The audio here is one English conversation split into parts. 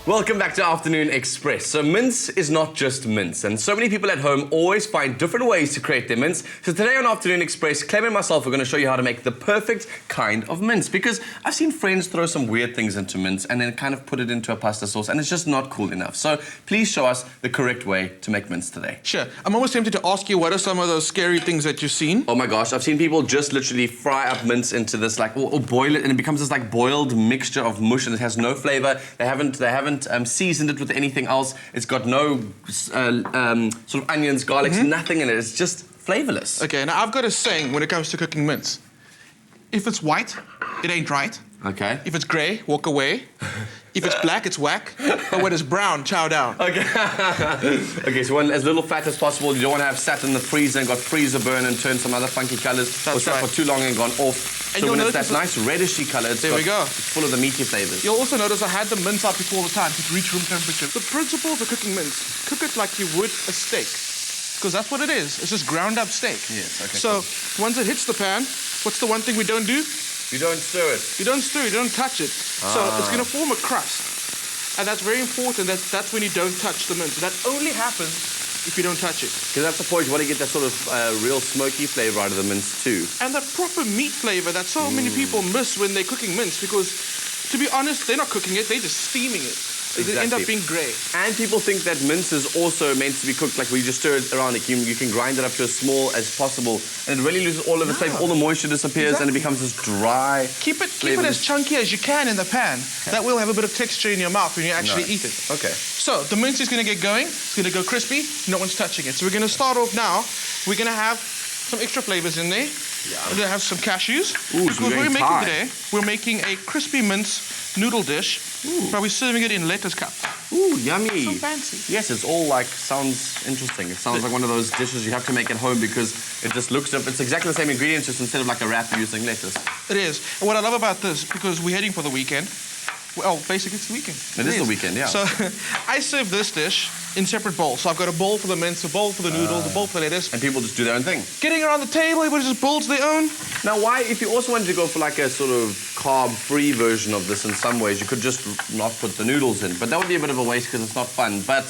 Welcome back to Afternoon Express. So mince is not just mince, and so many people at home always find different ways to create their mince. So today on Afternoon Express, Clement and myself are going to show you how to make the perfect kind of mince, because I've seen friends throw some weird things into mince and then kind of put it into a pasta sauce, and it's just not cool enough. So please show us the correct way to make mince today. Sure. I'm almost tempted to ask you, what are some of those scary things that you've seen? Oh my gosh, I've seen people just literally fry up mince into this, like, or boil it, and it becomes this like boiled mixture of mush, and it has no flavor. They haven't seasoned it with anything else. It's got no sort of onions, garlics, nothing in it. It's just flavorless. Okay, now I've got a saying when it comes to cooking mince. If it's white, it ain't right. Okay. If it's grey, walk away. If it's black, it's whack. But when it's brown, chow down. Okay. Okay, so as little fat as possible. You don't want to have sat in the freezer and got freezer burn and turned some other funky colors. That's or sat right. for too long and gone off. And so you'll when it's that notice nice redishy color, it's full of the meaty flavors. You'll also notice I had the mince out before the time to reach room temperature. The principle for cooking mince, cook it like you would a steak. Because that's what it is. It's just ground up steak. Yes, okay. So once it hits the pan, what's the one thing we don't do? You don't stir it. You don't stir it, you don't touch it. So it's going to form a crust. And that's very important. That's when you don't touch the mince. That only happens if you don't touch it. Because that's the point. You want to get that sort of real smoky flavor out of the mince too. And that proper meat flavor that so many people miss when they're cooking mince, because, to be honest, they're not cooking it, they're just steaming it. Exactly. They end up being grey. And people think that mince is also meant to be cooked like we just stir it around. You can grind it up to as small as possible, and it really loses all of its flavor. All the moisture disappears, and it becomes this dry. Keep it as chunky as you can in the pan. Okay. That will have a bit of texture in your mouth when you actually eat it. Okay. So the mince is going to get going. It's going to go crispy. No one's touching it. So we're going to start off now. We're going to have some extra flavors in there. Yeah. We're going to have some cashews. Ooh, because what we're making today, we're making a crispy mince noodle dish. But we're serving it in lettuce cups. Ooh, yummy. So fancy. Yes, it's all sounds interesting. It sounds like one of those dishes you have to make at home because it just looks, it's exactly the same ingredients, just instead of like a wrap, you're using lettuce. It is. And what I love about this, because we're heading for the weekend, well, basically it's the weekend. It is the weekend, yeah. So I serve this dish in separate bowls. So I've got a bowl for the mince, a bowl for the noodles, a bowl for the lettuce. And people just do their own thing. Getting around the table, everybody just builds their own. Now, why, if you also wanted to go for like a sort of carb-free version of this in some ways, you could just not put the noodles in. But that would be a bit of a waste because it's not fun. But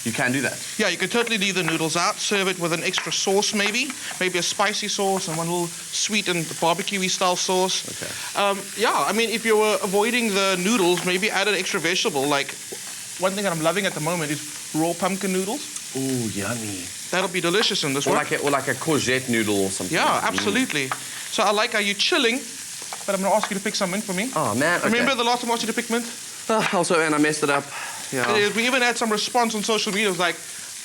you can do that. Yeah, you could totally leave the noodles out, serve it with an extra sauce maybe a spicy sauce and one little sweet and barbecue-y style sauce. Okay. Yeah, I mean, if you were avoiding the noodles, maybe add an extra vegetable. Like, one thing that I'm loving at the moment is raw pumpkin noodles. Ooh, yummy. That'll be delicious in this one. Or like a courgette noodle or something. Yeah, absolutely. So I like how you're chilling, but I'm going to ask you to pick some mint for me. Oh, man, okay. Remember the last time I asked you to pick mint? Also, and I messed it up. Yeah. We even had some response on social media. It was like,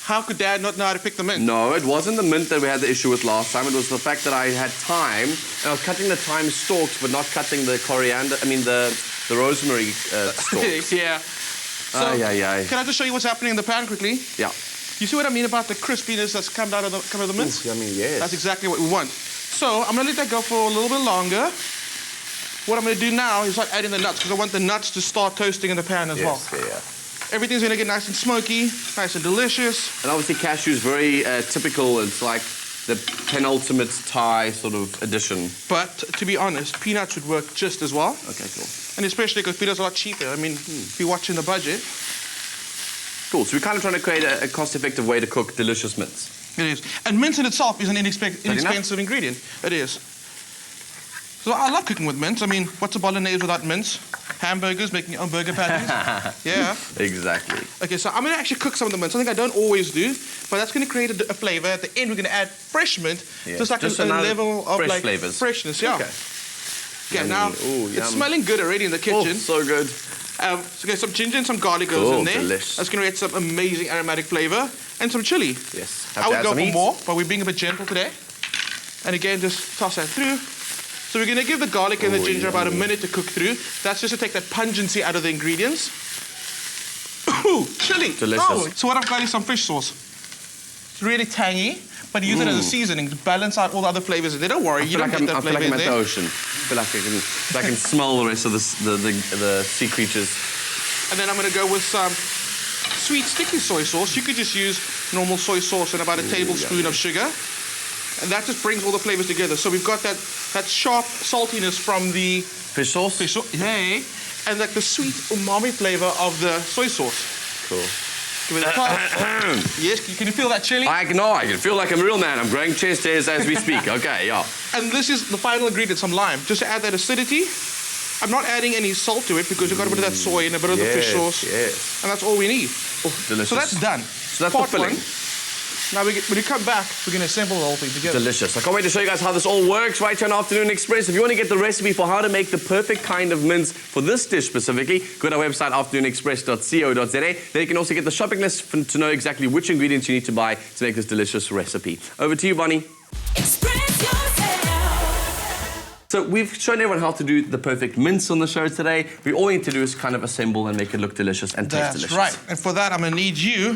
how could Dad not know how to pick the mint? No, it wasn't the mint that we had the issue with last time. It was the fact that I had thyme, and I was cutting the thyme stalks, but not cutting the coriander, the rosemary stalks. Yeah. So, can I just show you what's happening in the pan quickly? Yeah. You see what I mean about the crispiness that's come out of the mince? Ooh, yummy, yes. That's exactly what we want. So I'm going to let that go for a little bit longer. What I'm going to do now is start adding the nuts, because I want the nuts to start toasting in the pan as well. Yeah. Everything's going to get nice and smoky, nice and delicious. And obviously cashew is very typical. It's like the penultimate Thai sort of addition. But to be honest, peanuts would work just as well. Okay, cool. And especially because peanuts are a lot cheaper. I mean, if you're watching the budget. Cool. So we're kind of trying to create a cost-effective way to cook delicious mince. It is. And mince in itself is an inexpensive ingredient. It is. So I love cooking with mince. I mean, what's a bolognese without mince? Hamburgers, making your own burger patties. Yeah. Exactly. Okay, so I'm going to actually cook some of the mince. Something I don't always do, but that's going to create a flavor. At the end, we're going to add fresh mint. Yeah. Just like a level of like flavors. Freshness, yeah. Okay. Now, it's smelling good already in the kitchen. Oh, so good. So get some ginger and some garlic goes in there. Delicious. That's going to create some amazing aromatic flavor. And some chili. Yes. I would go for more, but we're being a bit gentle today. And again, just toss that through. So we're going to give the garlic and the ginger about a minute to cook through. That's just to take that pungency out of the ingredients. Ooh, chili. Delicious. Oh, so what I've got is some fish sauce. It's really tangy, but use it as a seasoning to balance out all the other flavors in there. Don't worry, you don't get that flavor in there. I feel like I'm at the ocean. I feel like I can smell the rest of the sea creatures. And then I'm going to go with some sweet sticky soy sauce. You could just use normal soy sauce and about a tablespoon of sugar. And that just brings all the flavors together. So we've got that sharp saltiness from the fish sauce. Hey. and like the sweet umami flavor of the soy sauce. Cool. Give it a toss. Yes, can you feel that chili? I can feel like I'm a real man. I'm growing chest hairs as we speak. Okay, yeah. And this is the final ingredient, some lime, just to add that acidity. I'm not adding any salt to it because we've got a bit of that soy and a bit of the fish sauce. Yes. And that's all we need. Oh, delicious. So that's done. So that's Part the filling. one. Now, when we come back, we're going to assemble the whole thing together. Delicious. I can't wait to show you guys how this all works right here on Afternoon Express. If you want to get the recipe for how to make the perfect kind of mince for this dish specifically, go to our website, afternoonexpress.co.za. There you can also get the shopping list to know exactly which ingredients you need to buy to make this delicious recipe. Over to you, Bonnie. Express yourself. So we've shown everyone how to do the perfect mince on the show today. All we need to do is kind of assemble and make it look delicious and taste delicious. That's right. And for that, I'm going to need you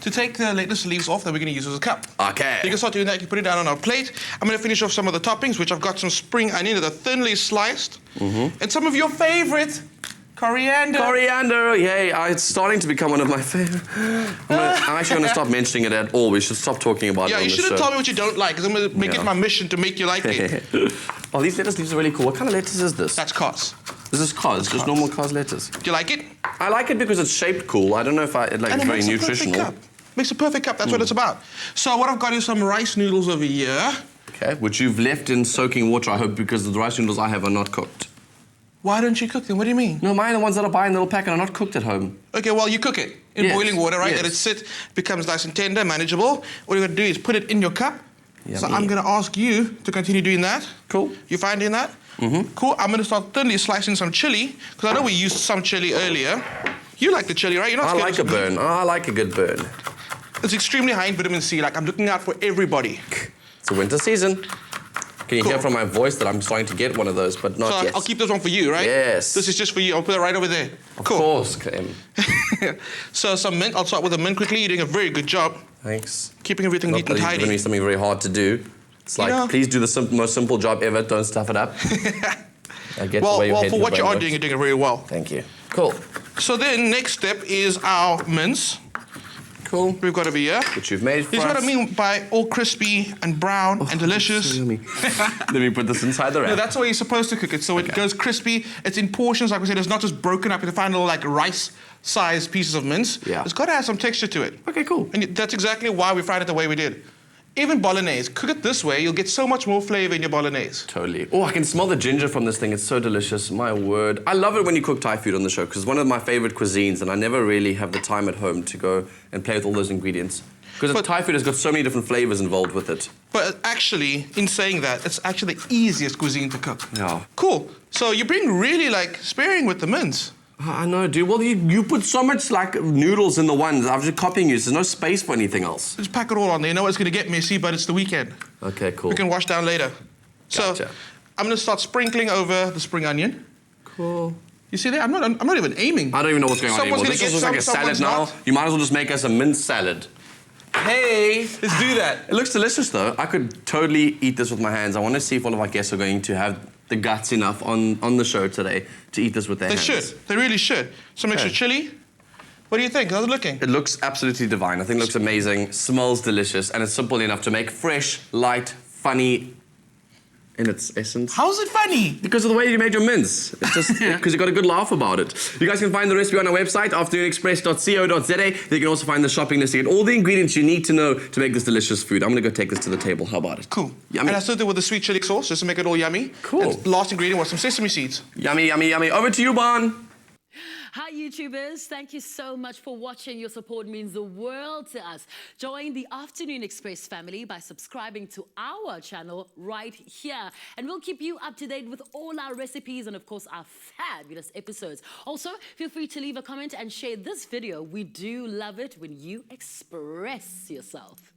to take the lettuce leaves off that we're going to use as a cup. Okay. You can start doing that. You can put it down on our plate. I'm going to finish off some of the toppings, which I've got some spring onion that are thinly sliced. And some of your favorite coriander. Coriander, yay. It's starting to become one of my favorite. I'm actually going to stop mentioning it at all. We should stop talking about it Yeah, on you the shouldn't show. tell me what you don't like, because I'm going to make it my mission to make you like it. Oh, these lettuce leaves are really cool. What kind of lettuce is this? That's cos. This is cos, just normal cos lettuce. Do you like it? I like it because it's shaped cool. I don't know if it's very makes nutritional. A perfect cup. Makes a perfect cup. That's what it's about. So what I've got is some rice noodles over here. Okay, which you've left in soaking water, I hope, because the rice noodles I have are not cooked. Why don't you cook them? What do you mean? No, mine are the ones that I buy in a little packet are not cooked at home. Okay, well, you cook it in boiling water, right? Yes. Let it sit, becomes nice and tender, manageable. What you're going to do is put it in your cup. Yummy. So I'm going to ask you to continue doing that. Cool. You fine doing that? Cool. I'm going to start thinly slicing some chili, because I know we used some chili earlier. You like the chili, right? You're not I scared like of a burn. I like a good burn. It's extremely high in vitamin C. Like, I'm looking out for everybody. It's a winter season. Can you hear from my voice that I'm starting to get one of those, but not So yet. I'll keep this one for you, right? Yes. This is just for you. I'll put it right over there. Of course, Clem. So some mint. I'll start with the mint quickly. You're doing a very good job. Thanks. Keeping everything Not neat that and you've tidy. given me something very hard to do. It's like, You know- please do the most simple job ever. Don't stuff it up. I get the way your Well, head for and what your you brain are works. doing, you're doing it very well. Thank you. Cool. So then, next step is our mince. Cool. We've got over here. Which you've made for Here's us. what I mean by all crispy and brown and delicious. So yummy. Let me put this inside the wrap. No, that's the way you're supposed to cook it. So it goes crispy. It's in portions, like we said. It's not just broken up. You can find little like rice-sized pieces of mince. Yeah. It's got to have some texture to it. Okay, cool. And that's exactly why we fried it the way we did. Even bolognese, cook it this way, you'll get so much more flavor in your bolognese. Totally. Oh, I can smell the ginger from this thing. It's so delicious. My word. I love it when you cook Thai food on the show because it's one of my favorite cuisines and I never really have the time at home to go and play with all those ingredients. Because Thai food has got so many different flavors involved with it. But actually, in saying that, it's actually the easiest cuisine to cook. Yeah. Cool. So you're being really like sparing with the mince. I know, dude. Well, you put so much like noodles in the ones. I'm just copying you. So there's no space for anything else. Just pack it all on there. You know it's going to get messy, but it's the weekend. Okay, cool. We can wash down later. Gotcha. So I'm going to start sprinkling over the spring onion. Cool. You see there? I'm not even aiming. I don't even know what's going on Someone's anymore. gonna This get looks like a some, salad someone's now. not. You might as well just make us a mince salad. Hey, Let's do that. it looks delicious though. I could totally eat this with my hands. I want to see if all of our guests are going to have the guts enough on the show today to eat this with their They hands. should. They really should. Some extra Okay. chili. What do you think? How's it looking? It looks absolutely divine. I think it looks amazing, smells delicious, and it's simple enough to make fresh, light, funny in its essence. How's it funny? Because of the way you made your mince. It's just because you got a good laugh about it. You guys can find the recipe on our website, afternoonexpress.co.za. There you can also find the shopping list to get all the ingredients you need to know to make this delicious food. I'm going to go take this to the table. How about it? Cool. Yummy. And I served it with the sweet chili sauce just to make it all yummy. Cool. And last ingredient was some sesame seeds. Yummy, yummy, yummy. Over to you, Bon. Hi, YouTubers. Thank you so much for watching. Your support means the world to us. Join the Afternoon Express family by subscribing to our channel right here. And we'll keep you up to date with all our recipes and, of course, our fabulous episodes. Also, feel free to leave a comment and share this video. We do love it when you express yourself.